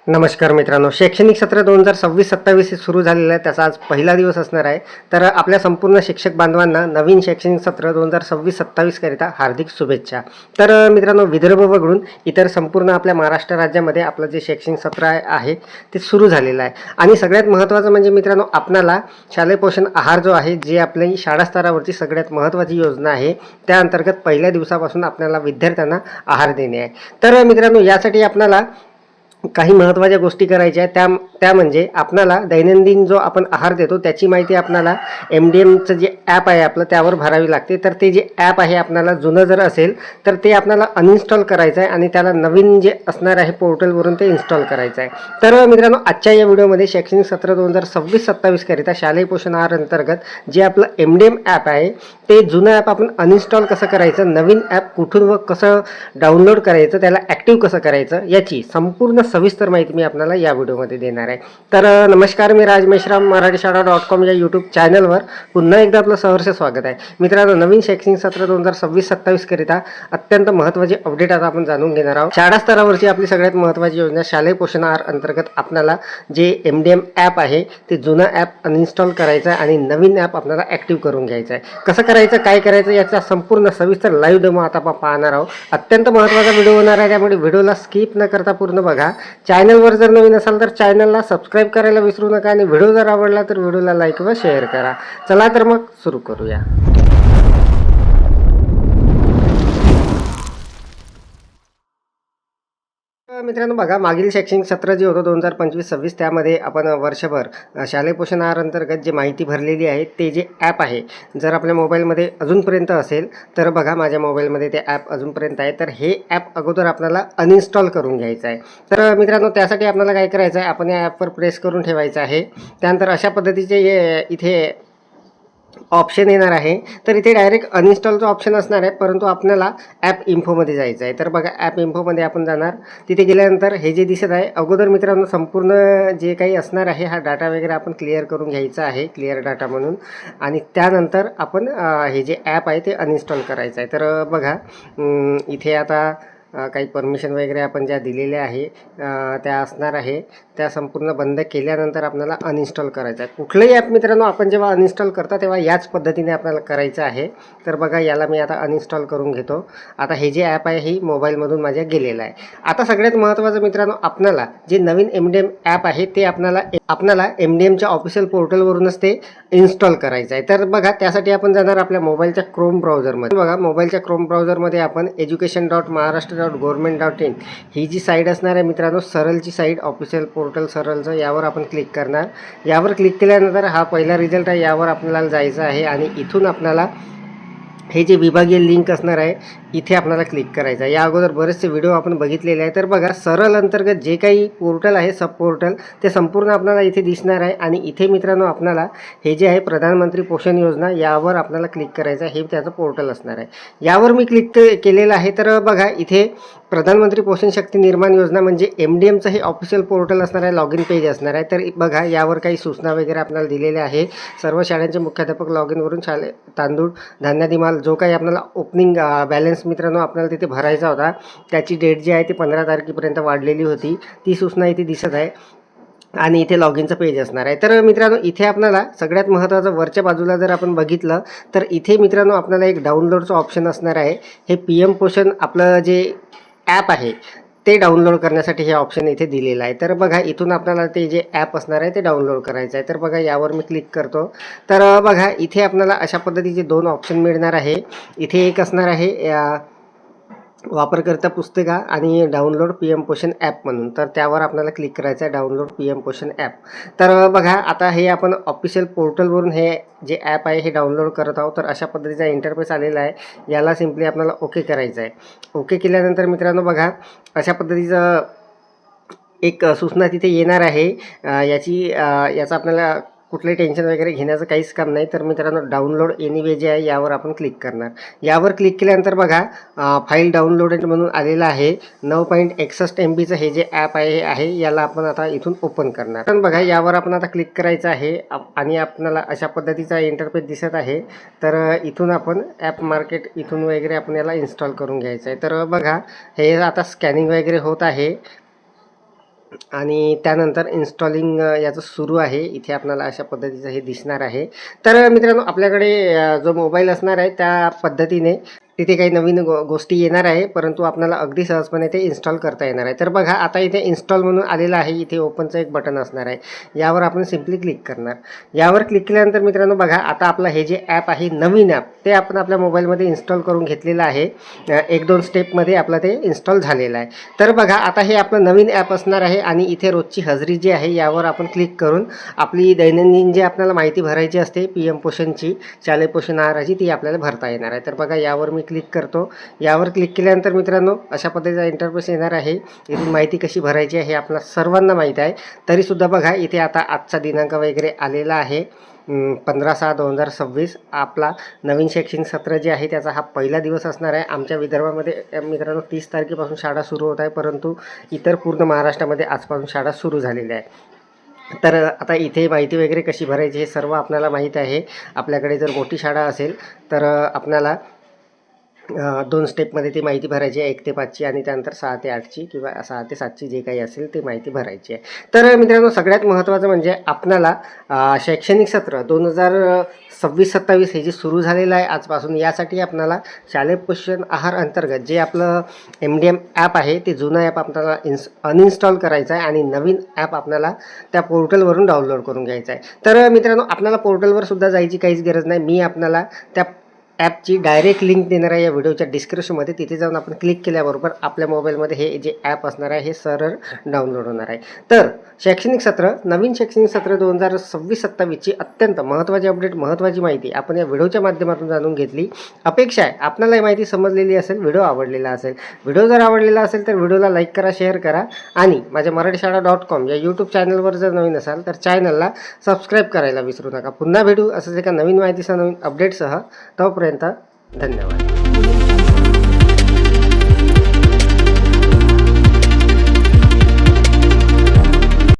नमस्कार मित्रांनो, शैक्षणिक सत्र 2026-27 सुरू झालेलं आहे. त्याचा आज पहिला दिवस असणार आहे. तर आपल्या संपूर्ण शिक्षक बांधवांना नवीन शैक्षणिक सत्र 2026-27 करिता हार्दिक शुभेच्छा. तर मित्रांनो, विदर्भ वगळून इतर संपूर्ण आपल्या महाराष्ट्र राज्यामध्ये आपलं जे शैक्षणिक सत्र आहे ते सुरू झालेलं आहे. आणि सगळ्यात महत्त्वाचं म्हणजे मित्रांनो, आपणाला शालेय पोषण आहार जो आहे, जे आपली शाळा स्तरावरची सगळ्यात महत्त्वाची योजना आहे, त्या अंतर्गत पहिल्या दिवसापासून आपल्याला विद्यार्थ्यांना आहार देणे आहे. तर मित्रांनो, यासाठी आपल्याला काही महत्त्वाच्या गोष्टी करायच्या आहेत. त्या म्हणजे आपणाला दैनंदिन जो आपण आहार देतो त्याची माहिती आपणाला MDMचं जे ॲप आहे आपलं त्यावर भरावी लागते. तर ते जे ॲप आहे आपणाला जुनं जर असेल तर ते आपल्याला अनइन्स्टॉल करायचं आहे आणि त्याला नवीन जे असणार आहे पोर्टलवरून ते इन्स्टॉल करायचं आहे. तर मित्रांनो, आजच्या या व्हिडिओमध्ये शैक्षणिक सत्र 2026-27 करिता शालेय पोषण आहार अंतर्गत जे आपलं MDM ॲप आहे ते जुनं ॲप आपण अनइन्स्टॉल कसं करायचं, नवीन ॲप कुठून व कसं डाउनलोड करायचं, त्याला ॲक्टिव्ह कसं करायचं, याची संपूर्ण सविस्तर माहिती मी आपल्याला या व्हिडिओमध्ये देणार आहे. तर नमस्कार, मी राज मेश्राम, marathishada.com या यूट्यूब चॅनलवर पुन्हा एकदा आपलं सहर्ष स्वागत आहे. मित्रांनो, नवीन शैक्षणिक सत्र 2026-27 करिता अत्यंत महत्त्वाचे अपडेट आता आपण जाणून घेणार आहोत. शाळा स्तरावरची आपली सगळ्यात महत्त्वाची योजना शालेय पोषण आहार अंतर्गत आपल्याला जे MDM ॲप आहे ते जुनं ॲप अनइन्स्टॉल करायचं आहे आणि नवीन ॲप आपल्याला ॲक्टिव्ह करून घ्यायचं आहे. कसं करायचं, काय करायचं, याचा संपूर्ण सविस्तर लाईव्ह डेमो आता आपण पाहणार आहोत. अत्यंत महत्त्वाचा व्हिडिओ होणार आहे, त्यामुळे व्हिडिओला स्किप न करता पूर्ण बघा. चॅनलवर जर नवीन असाल तर चॅनलला सबस्क्राईब करायला विसरू नका आणि व्हिडिओ जर आवडला तर व्हिडिओला लाईक व शेअर करा. चला तर मग सुरू करूया. मित्रांनो बघा, मागील शैक्षणिक सत्र जे होतं 2025-26 त्यामध्ये आपण वर्षभर शालेय पोषण आहार अंतर्गत जे माहिती भरलेली आहे ते जे ॲप आहे, जर आपल्या मोबाईलमध्ये अजूनपर्यंत असेल तर बघा, माझ्या मोबाईलमध्ये ते ॲप अजूनपर्यंत आहे. तर हे ॲप अगोदर आपल्याला अनइन्स्टॉल करून घ्यायचं आहे. तर मित्रांनो, त्यासाठी आपल्याला काय करायचं आहे, आपण या ॲपवर प्रेस करून ठेवायचं आहे. त्यानंतर अशा पद्धतीचे इथे ऑप्शन येणार आहे. तर इथे डायरेक्ट अनइन्स्टॉलचं ऑप्शन असणार आहे, परंतु आपल्याला ॲप इन्फोमध्ये जायचं आहे. तर बघा, ॲप इन्फोमध्ये आपण जाणार. तिथे गेल्यानंतर हे जे दिसत आहे, अगोदर मित्रांनो संपूर्ण जे काही असणार आहे हा डाटा वगैरे आपण क्लिअर करून घ्यायचा आहे, क्लिअर डाटा म्हणून. आणि त्यानंतर आपण हे जे ॲप आहे ते अनइन्स्टॉल करायचं आहे. तर बघा, इथे आता काही परमिशन वगैरे आपण ज्या दिलेल्या आहे त्या असणार आहे, त्या संपूर्ण बंद केल्यानंतर आपल्याला अनइन्स्टॉल करायचं आहे. कुठलंही ॲप मित्रांनो आपण जेव्हा अनइन्स्टॉल करता तेव्हा याच पद्धतीने आपल्याला करायचं आहे. तर बघा, याला मी आता अनइन्स्टॉल करून घेतो. आता हे जे ॲप आहे ही मोबाईलमधून माझ्या गेलेलं आहे. आता सगळ्यात महत्त्वाचं मित्रांनो, आपल्याला जे नवीन MDM ॲप आहे ते आपल्याला MDMच्या ऑफिशियल पोर्टलवरूनच ते इन्स्टॉल करायचं आहे. तर बघा, त्यासाठी आपण जाणार आपल्या मोबाईलच्या क्रोम ब्राउझरमध्ये. बघा, मोबाईलच्या क्रोम ब्राउझरमध्ये आपण education.maharashtra.government.in ही जी साईट असणार आहे मित्रांनो, सरलची साईट, ऑफिशियल पोर्टल सरलचं, यावर आपण क्लिक करणार. यावर क्लिक केल्यानंतर हा पहिला रिझल्ट आहे, यावर आपल्याला जायचं आहे आणि इथून आपल्याला हे जे विभागीय लिंक असणार आहे इथे आपल्याला क्लिक करायचं आहे. या अगोदर बरेचसे व्हिडिओ आपण बघितलेले आहे. तर बघा, सरल अंतर्गत जे काही पोर्टल आहे, सब पोर्टल, ते संपूर्ण आपल्याला इथे दिसणार आहे. आणि इथे मित्रांनो आपल्याला हे जे आहे प्रधानमंत्री पोषण योजना, यावर आपल्याला क्लिक करायचं आहे. हे त्याचं पोर्टल असणार आहे. यावर मी क्लिक केलेलं आहे. तर बघा, इथे प्रधानमंत्री पोषण शक्ती निर्माण योजना म्हणजे MDMचं हे ऑफिशियल पोर्टल असणार आहे, लॉग इन पेज असणार आहे. तर बघा, यावर काही सूचना वगैरे आपल्याला दिलेल्या आहे. सर्व शाळांचे मुख्याध्यापक लॉग इनवरून तांदूळ, धान्यादी माल, जो काही आपल्याला ओपनिंग बॅलन्स मित्रांनो आपल्याला तिथे भरायचा होता, त्याची डेट जी आहे ती 15 तारखेपर्यंत वाढलेली होती. ती सूचना इथे दिसत आहे आणि इथे लॉग इनचं पेज असणार आहे. तर मित्रांनो, इथे आपल्याला सगळ्यात महत्त्वाचं वरच्या बाजूला जर आपण बघितलं तर इथे मित्रांनो आपल्याला एक डाउनलोडचं ऑप्शन असणार आहे. हे PM पोषण आपलं जे ॲप आहे ते डाउनलोड करण्यासाठी हे ऑप्शन इथे दिलेलं आहे. तर बघा, इथून आपल्याला ते जे ॲप असणार आहे ते डाउनलोड करायचं आहे. तर बघा, यावर मी क्लिक करतो. तर बघा, इथे आपल्याला अशा पद्धतीचे 2 ऑप्शन मिळणार आहे. इथे एक असणार आहे वापरकर्ता पुस्तिका आणि डाउनलोड PM पोषण ॲप म्हणून. तर त्यावर आपल्याला क्लिक करायचं आहे, डाउनलोड PM पोषण ॲप. तर बघा, आता हे आपण ऑफिशियल पोर्टलवरून हे जे ॲप आहे हे डाउनलोड करत आहोत. तर अशा पद्धतीचा इंटरफेस आलेला आहे. याला सिम्पली आपल्याला ओके करायचं आहे. ओके केल्यानंतर मित्रांनो बघा, अशा पद्धतीचं एक सूचना तिथे येणार आहे. याचा आपल्याला कुठलंही टेन्शन वगैरे घेण्याचं काहीच काम नाही. तर मित्रांनो, डाउनलोड एनिवे जे आहे यावर आपण क्लिक करणार. यावर क्लिक केल्यानंतर बघा, फाईल डाउनलोडेड म्हणून आलेलं आहे. 9.61 MBचं हे जे ॲप आहे याला आपण आता इथून ओपन करणार. पण बघा, यावर आपण आता क्लिक करायचं आहे आणि आपल्याला अशा पद्धतीचा इंटरफेस दिसत आहे. तर इथून आपण ॲप मार्केट इथून वगैरे आपण याला इन्स्टॉल करून घ्यायचं आहे. तर बघा, हे आता स्कॅनिंग वगैरे होत आहे. आणि त्यानंतर इन्स्टॉलिंग याचं सुरू आहे. इथे आपल्याला अशा पद्धतीचं हे दिसणार आहे. तर मित्रांनो, आपल्याकडे जो मोबाईल असणार आहे त्या पद्धतीने तिथे काही नवीन गोष्टी येणार आहे, परंतु आपल्याला अगदी सहजपणे ते इन्स्टॉल करता येणार आहे. तर बघा, आता इथे इन्स्टॉल म्हणून आलेलं आहे. इथे ओपनचं एक बटन असणार आहे. यावर आपण सिम्पली क्लिक करणार. यावर क्लिक केल्यानंतर मित्रांनो बघा, आता आपलं हे जे ॲप आहे, नवीन ॲप, ते आपण आपल्या मोबाईलमध्ये इन्स्टॉल करून घेतलेलं आहे. 1-2 स्टेपमध्ये आपलं ते इन्स्टॉल झालेलं आहे. तर बघा, आता हे आपलं नवीन ॲप असणार आहे आणि इथे रोजची हजेरी जी आहे यावर आपण क्लिक करून आपली दैनंदिन जे आपल्याला माहिती भरायची असते PM पोषणची, शालेय पोषण आहाराची, ती आपल्याला भरता येणार आहे. तर बघा, यावर मी क्लिक करतो. यावर क्लिक केल्यानंतर मित्रांनो अशा पद्धतीचा इंटरफेस येणार आहे. इथून माहिती कशी भरायची आहे हे आपल्याला सर्वांना माहीत आहे. तरीसुद्धा बघा, इथे आता आजचा दिनांक वगैरे आलेला आहे. 15/6/2026 आपला नवीन शैक्षणिक सत्र जे आहे त्याचा हा पहिला दिवस असणार आहे. आमच्या विदर्भामध्ये मित्रांनो 30 तारखेपासून शाळा सुरू होत आहे, परंतु इतर पूर्ण महाराष्ट्रामध्ये आजपासून शाळा सुरू झालेल्या आहे. तर आता इथे माहिती वगैरे कशी भरायची हे सर्व आपल्याला माहीत आहे. आपल्याकडे जर मोठी शाळा असेल तर आपल्याला 2 स्टेपमध्ये ती माहिती भरायची आहे, 1 ते 5ची आणि त्यानंतर 6 ते 8ची किंवा 6 ते 7ची जे काही असेल ते माहिती भरायची आहे. तर मित्रांनो, सगळ्यात महत्त्वाचं म्हणजे आपल्याला शैक्षणिक सत्र 2026-27 हे जे सुरू झालेलं आहे आजपासून, यासाठी आपल्याला शालेय पोषण आहार अंतर्गत जे आपलं MDM ॲप आहे ते जुनं ॲप आपल्याला अनइन्स्टॉल करायचं आहे आणि नवीन ॲप आपल्याला त्या पोर्टलवरून डाउनलोड करून घ्यायचं आहे. तर मित्रांनो, आपल्याला पोर्टलवर सुद्धा जायची काहीच गरज नाही. मी आपल्याला त्या ॲपची डायरेक्ट लिंक देणार आहे या व्हिडिओच्या डिस्क्रिप्शनमध्ये. तिथे जाऊन आपण क्लिक केल्याबरोबर आपल्या मोबाईलमध्ये हे जे ॲप असणार आहे हे सरळ डाउनलोड होणार आहे. तर शैक्षणिक सत्र, नवीन शैक्षणिक सत्र 2026-27ची अत्यंत महत्त्वाची अपडेट, महत्त्वाची माहिती आपण या व्हिडिओच्या माध्यमातून जाणून घेतली. अपेक्षा आहे आपल्याला ही माहिती समजलेली असेल, व्हिडिओ आवडलेला असेल. व्हिडिओ जर आवडलेला असेल तर व्हिडिओला लाईक करा, शेअर करा आणि माझ्या मराठीशाळा.com या यूट्यूब चॅनलवर जर नवीन असाल तर चॅनलला सबस्क्राईब करायला विसरू नका. पुन्हा भेटू असंच एका नवीन माहितीसह, नवीन अपडेटसह. तोपर्यंत धन्यवाद.